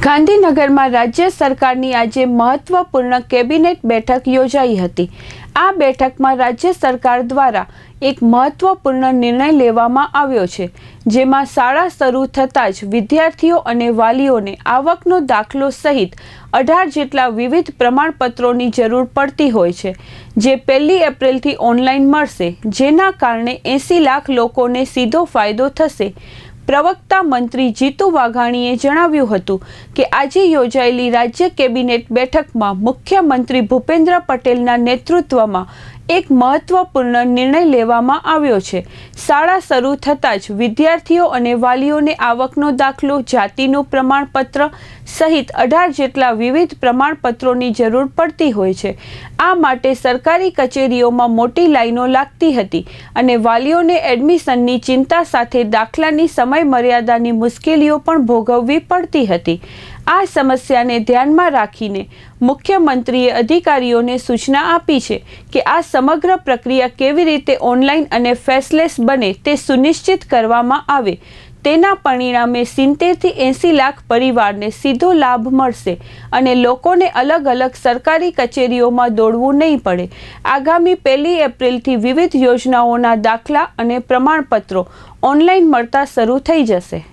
ગાંધીનગરમાં રાજ્ય સરકારની આજે મહત્વપૂર્ણ કેબિનેટ બેઠક યોજાઈ હતી। આ બેઠકમાં રાજ્ય સરકાર દ્વારા એક મહત્વપૂર્ણ નિર્ણય લેવામાં આવ્યો છે, જેમાં શાળા શરૂ થતાં જ વિદ્યાર્થીઓ અને વાલીઓને આવકનો દાખલો સહિત 18 જેટલા વિવિધ પ્રમાણપત્રોની જરૂર પડતી હોય છે, જે 1 એપ્રિલથી ઓનલાઈન મળશે, જેના કારણે 80 લાખ લોકોને સીધો ફાયદો થશે। પ્રવક્તા મંત્રી જીતુ વાઘાણીએ જણાવ્યું હતું કે આજે યોજાયેલી રાજ્ય કેબિનેટ બેઠકમાં મુખ્યમંત્રી ભૂપેન્દ્ર પટેલના નેતૃત્વમાં એક મહત્વપૂર્ણ નિર્ણય લેવામાં આવ્યો છે। શાળા શરૂ થતાં જ વિદ્યાર્થીઓ અને વાલીઓને આવકનો દાખલો, જાતિનું પ્રમાણપત્ર સહિત 18 જેટલા વિવિધ પ્રમાણપત્રોની જરૂર પડતી હોય છે। આ માટે સરકારી કચેરીઓમાં મોટી લાઈનો લાગતી હતી અને વાલીઓને એડમિશનની ચિંતા સાથે દાખલાની સમયમર્યાદાની મુશ્કેલીઓ પણ ભોગવવી પડતી હતી। આ સમસ્યાને ધ્યાનમાં રાખીને મુખ્યમંત્રીએ અધિકારીઓને સૂચના આપી છે કે આ સમગ્ર પ્રક્રિયા કેવી રીતે ઓનલાઈન અને ફેસલેસ બને તે સુનિશ્ચિત કરવામાં આવે। તેના પરિણામે 70 થી 80 લાખ પરિવારને સીધો લાભ મળશે અને લોકોને અલગ અલગ સરકારી કચેરીઓમાં દોડવું નહીં પડે। આગામી 1 એપ્રિલથી વિવિધ યોજનાઓના દાખલા અને પ્રમાણપત્રો ઓનલાઈન મળતા શરૂ થઈ જશે।